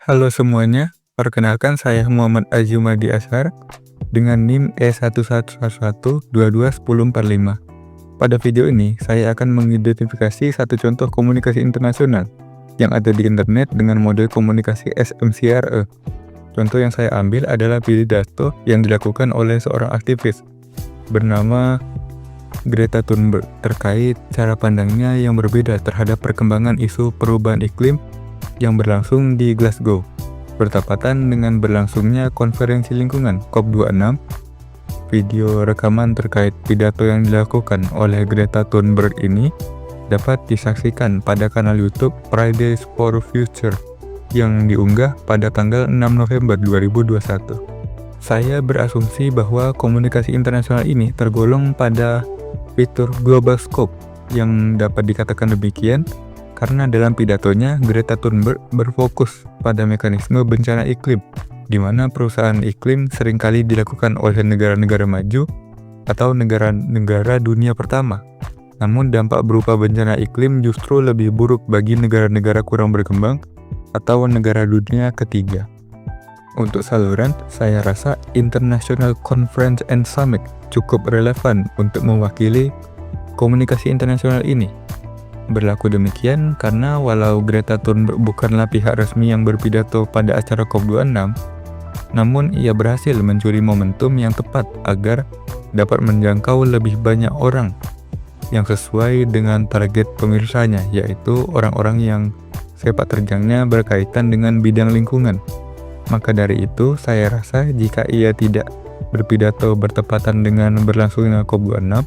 Halo semuanya, perkenalkan saya Muhammad Azumadi Ashar dengan NIM E1111221045. Pada video ini, saya akan mengidentifikasi satu contoh komunikasi internasional yang ada di internet dengan model komunikasi SMCRE. Contoh yang saya ambil adalah pidato yang dilakukan oleh seorang aktivis bernama Greta Thunberg terkait cara pandangnya yang berbeda terhadap perkembangan isu perubahan iklim yang berlangsung di Glasgow, bertepatan dengan berlangsungnya konferensi lingkungan COP26. Video rekaman terkait pidato yang dilakukan oleh Greta Thunberg ini dapat disaksikan pada kanal YouTube Fridays for Future yang diunggah pada tanggal 6 November 2021. Saya berasumsi bahwa komunikasi internasional ini tergolong pada fitur global scope yang dapat dikatakan demikian karena dalam pidatonya, Greta Thunberg berfokus pada mekanisme bencana iklim, di mana perusahaan iklim seringkali dilakukan oleh negara-negara maju atau negara-negara dunia pertama. Namun dampak berupa bencana iklim justru lebih buruk bagi negara-negara kurang berkembang atau negara dunia ketiga. Untuk saluran, saya rasa International Conference and Summit cukup relevan untuk mewakili komunikasi internasional ini. Berlaku demikian karena walau Greta Thunberg bukanlah pihak resmi yang berpidato pada acara COP26, namun ia berhasil mencuri momentum yang tepat agar dapat menjangkau lebih banyak orang yang sesuai dengan target pemirsanya, yaitu orang-orang yang sepak terjangnya berkaitan dengan bidang lingkungan. Maka dari itu, saya rasa jika ia tidak berpidato bertepatan dengan berlangsungnya COP26,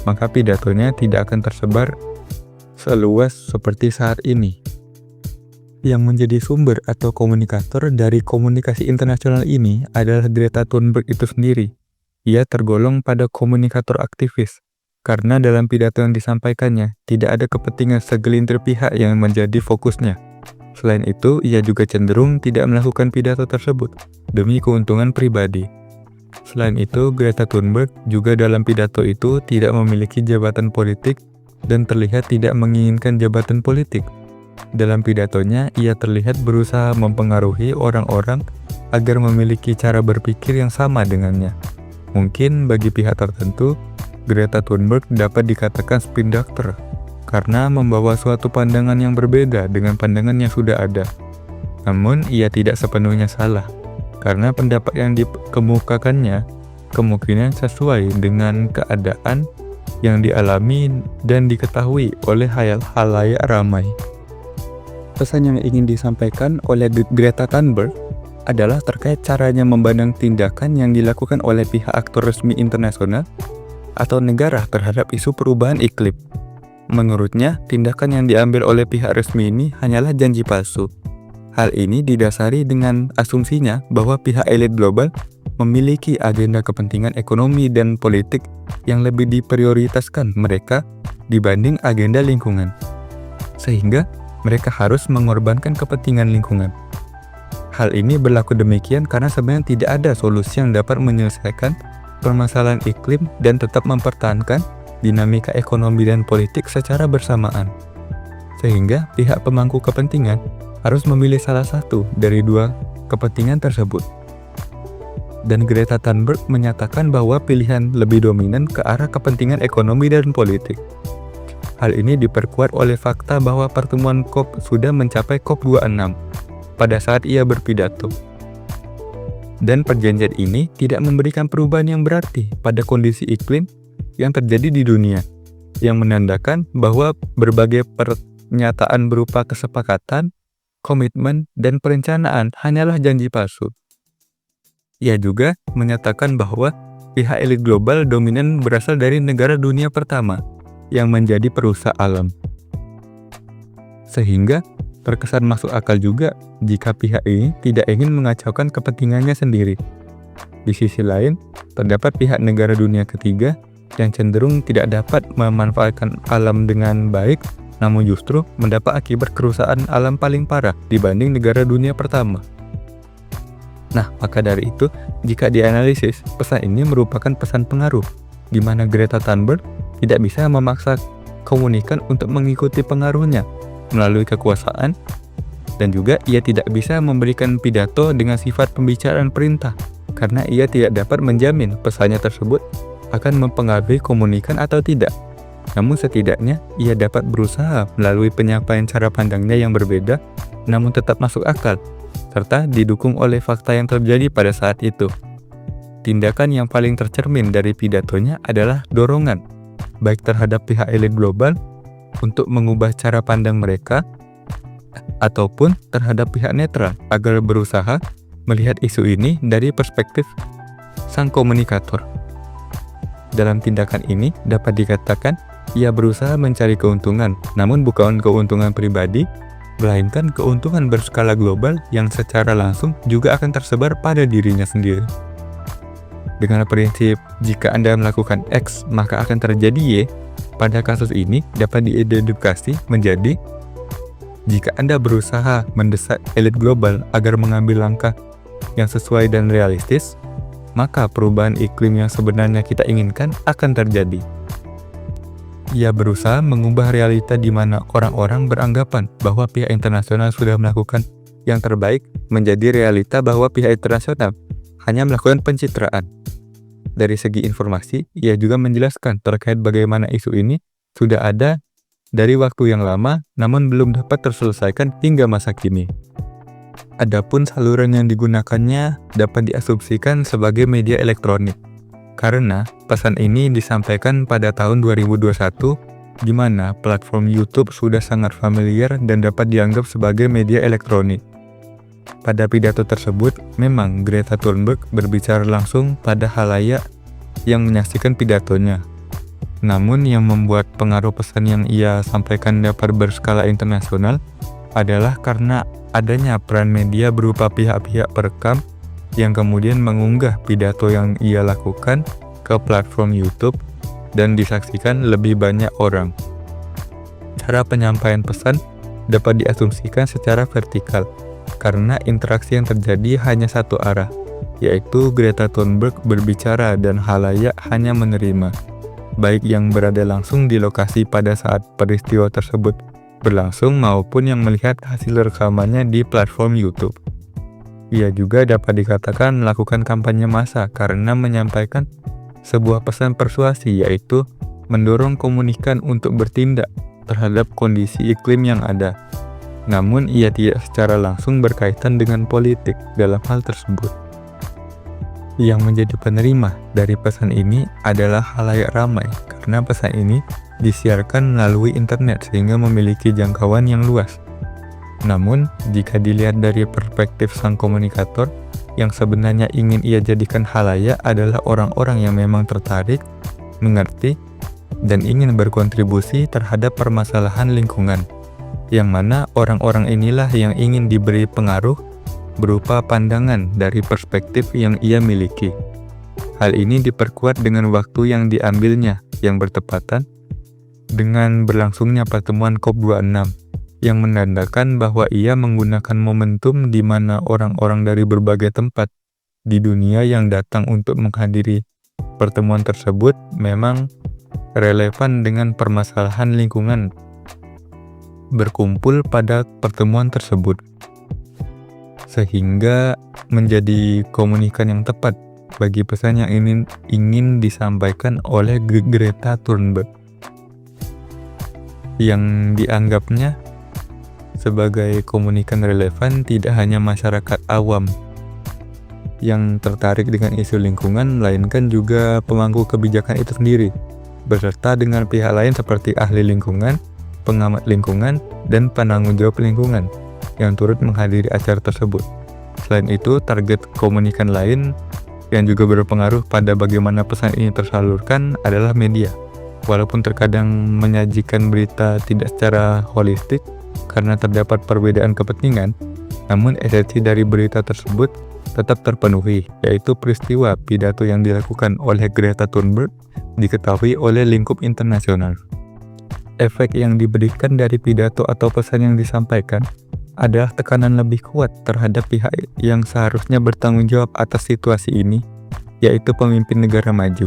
maka pidatonya tidak akan tersebar seluas seperti saat ini. Yang menjadi sumber atau komunikator dari komunikasi internasional ini adalah Greta Thunberg itu sendiri. Ia tergolong pada komunikator aktivis, karena dalam pidato yang disampaikannya tidak ada kepentingan segelintir pihak yang menjadi fokusnya. Selain itu, ia juga cenderung tidak melakukan pidato tersebut demi keuntungan pribadi. Selain itu, Greta Thunberg juga dalam pidato itu tidak memiliki jabatan politik dan terlihat tidak menginginkan jabatan politik. Dalam pidatonya, ia terlihat berusaha mempengaruhi orang-orang agar memiliki cara berpikir yang sama dengannya. Mungkin bagi pihak tertentu, Greta Thunberg dapat dikatakan spin doctor karena membawa suatu pandangan yang berbeda dengan pandangan yang sudah ada. Namun, ia tidak sepenuhnya salah, karena pendapat yang dikemukakannya kemungkinan sesuai dengan keadaan yang dialami dan diketahui oleh halayak ramai. Pesan yang ingin disampaikan oleh Greta Thunberg adalah terkait caranya memandang tindakan yang dilakukan oleh pihak aktor resmi internasional atau negara terhadap isu perubahan iklim. Menurutnya, tindakan yang diambil oleh pihak resmi ini hanyalah janji palsu. Hal ini didasari dengan asumsinya bahwa pihak elit global memiliki agenda kepentingan ekonomi dan politik yang lebih diprioritaskan mereka dibanding agenda lingkungan, sehingga mereka harus mengorbankan kepentingan lingkungan. Hal ini berlaku demikian karena sebenarnya tidak ada solusi yang dapat menyelesaikan permasalahan iklim dan tetap mempertahankan dinamika ekonomi dan politik secara bersamaan, sehingga pihak pemangku kepentingan harus memilih salah satu dari dua kepentingan tersebut. Dan Greta Thunberg menyatakan bahwa pilihan lebih dominan ke arah kepentingan ekonomi dan politik. Hal ini diperkuat oleh fakta bahwa pertemuan COP sudah mencapai COP26 pada saat ia berpidato. Dan perjanjian ini tidak memberikan perubahan yang berarti pada kondisi iklim yang terjadi di dunia, yang menandakan bahwa berbagai pernyataan berupa kesepakatan, komitmen, dan perencanaan hanyalah janji palsu. Ia juga menyatakan bahwa pihak elit global dominan berasal dari negara dunia pertama yang menjadi perusak alam. Sehingga terkesan masuk akal juga jika pihak ini tidak ingin mengacaukan kepentingannya sendiri. Di sisi lain, terdapat pihak negara dunia ketiga yang cenderung tidak dapat memanfaatkan alam dengan baik, namun justru mendapat akibat kerusakan alam paling parah dibanding negara dunia pertama. Nah, maka dari itu, jika dianalisis, pesan ini merupakan pesan pengaruh, di mana Greta Thunberg tidak bisa memaksa komunikan untuk mengikuti pengaruhnya melalui kekuasaan Dan juga ia tidak bisa memberikan pidato dengan sifat pembicaraan perintah, karena ia tidak dapat menjamin pesannya tersebut akan mempengaruhi komunikan atau tidak. Namun setidaknya ia dapat berusaha melalui penyampaian cara pandangnya yang berbeda, namun tetap masuk akal, serta didukung oleh fakta yang terjadi pada saat itu. Tindakan yang paling tercermin dari pidatonya adalah dorongan, baik terhadap pihak elit global untuk mengubah cara pandang mereka, ataupun terhadap pihak netral agar berusaha melihat isu ini dari perspektif sang komunikator. Dalam tindakan ini dapat dikatakan ia berusaha mencari keuntungan, namun bukan keuntungan pribadi, melainkan keuntungan berskala global yang secara langsung juga akan tersebar pada dirinya sendiri. Dengan prinsip jika Anda melakukan X maka akan terjadi Y, pada kasus ini dapat diidentifikasi menjadi jika Anda berusaha mendesak elit global agar mengambil langkah yang sesuai dan realistis, maka perubahan iklim yang sebenarnya kita inginkan akan terjadi. Ia berusaha mengubah realita di mana orang-orang beranggapan bahwa pihak internasional sudah melakukan yang terbaik menjadi realita bahwa pihak internasional hanya melakukan pencitraan. Dari segi informasi, ia juga menjelaskan terkait bagaimana isu ini sudah ada dari waktu yang lama, namun belum dapat terselesaikan hingga masa kini. Adapun saluran yang digunakannya dapat diasumsikan sebagai media elektronik, karena pesan ini disampaikan pada tahun 2021, di mana platform YouTube sudah sangat familiar dan dapat dianggap sebagai media elektronik. Pada pidato tersebut, memang Greta Thunberg berbicara langsung pada khalayak yang menyaksikan pidatonya. Namun yang membuat pengaruh pesan yang ia sampaikan dapat berskala internasional adalah karena adanya peran media berupa pihak-pihak perekam yang kemudian mengunggah pidato yang ia lakukan ke platform YouTube dan disaksikan lebih banyak orang. Cara penyampaian pesan dapat diasumsikan secara vertikal karena interaksi yang terjadi hanya satu arah, yaitu Greta Thunberg berbicara dan khalayak hanya menerima, baik yang berada langsung di lokasi pada saat peristiwa tersebut berlangsung maupun yang melihat hasil rekamannya di platform YouTube. Ia juga dapat dikatakan melakukan kampanye massa karena menyampaikan sebuah pesan persuasi, yaitu mendorong komunikan untuk bertindak terhadap kondisi iklim yang ada. Namun ia tidak secara langsung berkaitan dengan politik dalam hal tersebut. Yang menjadi penerima dari pesan ini adalah khalayak ramai karena pesan ini disiarkan melalui internet sehingga memiliki jangkauan yang luas. Namun, jika dilihat dari perspektif sang komunikator, yang sebenarnya ingin ia jadikan khalayak adalah orang-orang yang memang tertarik, mengerti, dan ingin berkontribusi terhadap permasalahan lingkungan, yang mana orang-orang inilah yang ingin diberi pengaruh berupa pandangan dari perspektif yang ia miliki. Hal ini diperkuat dengan waktu yang diambilnya yang bertepatan dengan berlangsungnya pertemuan COP26 yang menandakan bahwa ia menggunakan momentum di mana orang-orang dari berbagai tempat di dunia yang datang untuk menghadiri pertemuan tersebut memang relevan dengan permasalahan lingkungan berkumpul pada pertemuan tersebut, sehingga menjadi komunikan yang tepat bagi pesan yang ingin disampaikan oleh Greta Thunberg, yang dianggapnya sebagai komunikan relevan tidak hanya masyarakat awam yang tertarik dengan isu lingkungan, melainkan juga pemangku kebijakan itu sendiri, beserta dengan pihak lain seperti ahli lingkungan, pengamat lingkungan, dan penanggung jawab lingkungan yang turut menghadiri acara tersebut. Selain itu, target komunikan lain yang juga berpengaruh pada bagaimana pesan ini tersalurkan adalah media. Walaupun terkadang menyajikan berita tidak secara holistik karena terdapat perbedaan kepentingan, namun esensi dari berita tersebut tetap terpenuhi, yaitu peristiwa pidato yang dilakukan oleh Greta Thunberg diketahui oleh lingkup internasional. Efek yang diberikan dari pidato atau pesan yang disampaikan adalah tekanan lebih kuat terhadap pihak yang seharusnya bertanggung jawab atas situasi ini, yaitu pemimpin negara maju,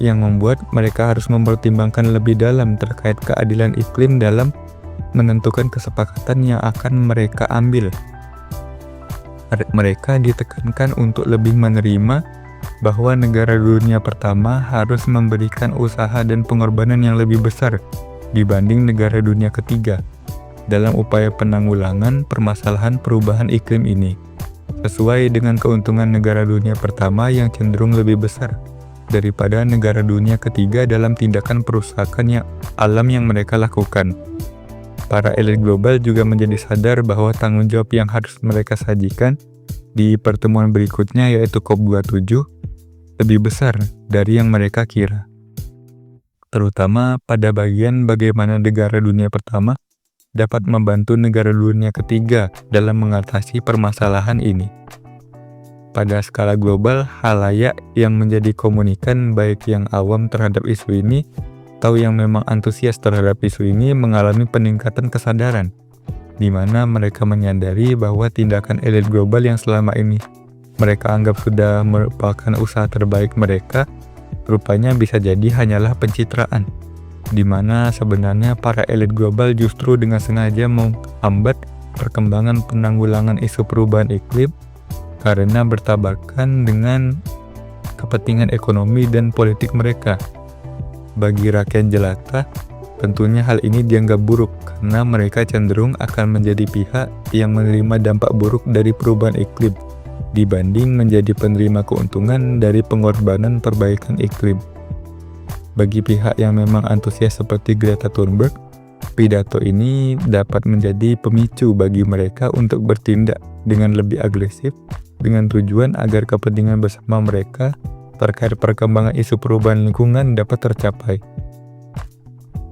yang membuat mereka harus mempertimbangkan lebih dalam terkait keadilan iklim dalam menentukan kesepakatan yang akan mereka ambil. Mereka ditekankan untuk lebih menerima bahwa negara dunia pertama harus memberikan usaha dan pengorbanan yang lebih besar dibanding negara dunia ketiga dalam upaya penanggulangan permasalahan perubahan iklim ini, sesuai dengan keuntungan negara dunia pertama yang cenderung lebih besar daripada negara dunia ketiga dalam tindakan perusakan alam yang mereka lakukan. Para elit global juga menjadi sadar bahwa tanggung jawab yang harus mereka sajikan di pertemuan berikutnya, yaitu COP27, lebih besar dari yang mereka kira. Terutama pada bagian bagaimana negara dunia pertama dapat membantu negara dunia ketiga dalam mengatasi permasalahan ini. Pada skala global, khalayak yang menjadi komunikan, baik yang awam terhadap isu ini atau yang memang antusias terhadap isu ini, mengalami peningkatan kesadaran, di mana mereka menyadari bahwa tindakan elit global yang selama ini mereka anggap sudah merupakan usaha terbaik mereka, rupanya bisa jadi hanyalah pencitraan, di mana sebenarnya para elit global justru dengan sengaja menghambat perkembangan penanggulangan isu perubahan iklim karena bertabrakan dengan kepentingan ekonomi dan politik mereka. Bagi rakyat jelata, tentunya hal ini dianggap buruk karena mereka cenderung akan menjadi pihak yang menerima dampak buruk dari perubahan iklim dibanding menjadi penerima keuntungan dari pengorbanan perbaikan iklim. Bagi pihak yang memang antusias seperti Greta Thunberg, pidato ini dapat menjadi pemicu bagi mereka untuk bertindak dengan lebih agresif dengan tujuan agar kepentingan bersama mereka terkait perkembangan isu perubahan lingkungan dapat tercapai.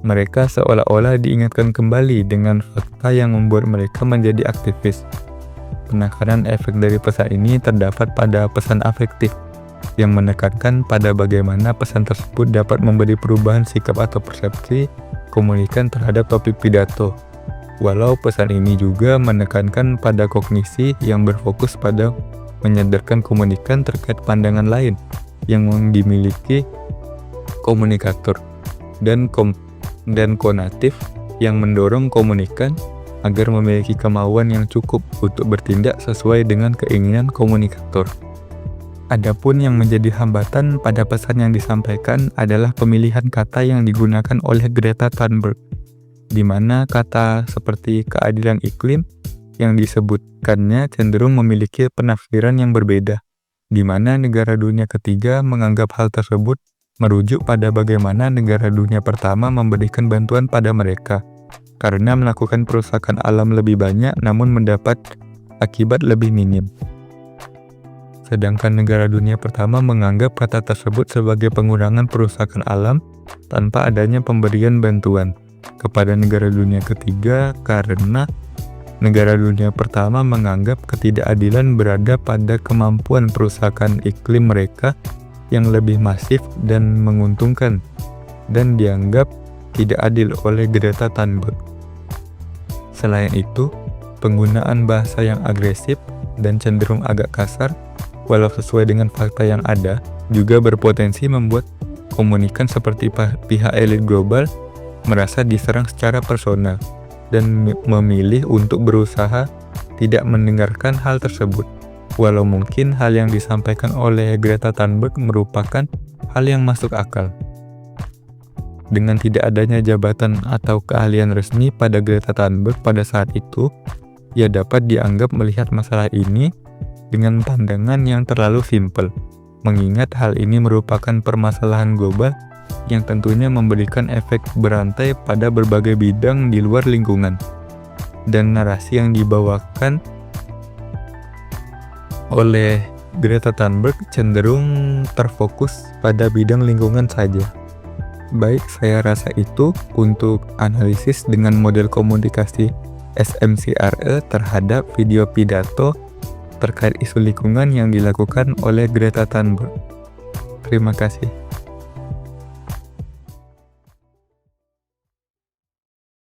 Mereka seolah-olah diingatkan kembali dengan fakta yang membuat mereka menjadi aktivis. Penekanan efek dari pesan ini terdapat pada pesan afektif, yang menekankan pada bagaimana pesan tersebut dapat memberi perubahan sikap atau persepsi komunikan terhadap topik pidato. Walau pesan ini juga menekankan pada kognisi yang berfokus pada menyadarkan komunikan terkait pandangan lain yang dimiliki komunikator dan konatif yang mendorong komunikan agar memiliki kemauan yang cukup untuk bertindak sesuai dengan keinginan komunikator. Adapun yang menjadi hambatan pada pesan yang disampaikan adalah pemilihan kata yang digunakan oleh Greta Thunberg, di mana kata seperti keadilan iklim yang disebutkannya cenderung memiliki penafsiran yang berbeda, di mana negara dunia ketiga menganggap hal tersebut merujuk pada bagaimana negara dunia pertama memberikan bantuan pada mereka karena melakukan perusakan alam lebih banyak namun mendapat akibat lebih minim. Sedangkan negara dunia pertama menganggap kata tersebut sebagai pengurangan perusakan alam tanpa adanya pemberian bantuan kepada negara dunia ketiga karena negara dunia pertama menganggap ketidakadilan berada pada kemampuan perusakan iklim mereka yang lebih masif dan menguntungkan dan dianggap tidak adil oleh Greta Thunberg. Selain itu, penggunaan bahasa yang agresif dan cenderung agak kasar, walau sesuai dengan fakta yang ada, juga berpotensi membuat komunikan seperti pihak elit global merasa diserang secara personal dan memilih untuk berusaha tidak mendengarkan hal tersebut, walau mungkin hal yang disampaikan oleh Greta Thunberg merupakan hal yang masuk akal. Dengan tidak adanya jabatan atau keahlian resmi pada Greta Thunberg pada saat itu, ia dapat dianggap melihat masalah ini dengan pandangan yang terlalu simpel, mengingat hal ini merupakan permasalahan global yang tentunya memberikan efek berantai pada berbagai bidang di luar lingkungan. Dan narasi yang dibawakan oleh Greta Thunberg cenderung terfokus pada bidang lingkungan saja. Baik, saya rasa itu untuk analisis dengan model komunikasi SMCRE terhadap video pidato terkait isu lingkungan yang dilakukan oleh Greta Thunberg. Terima kasih.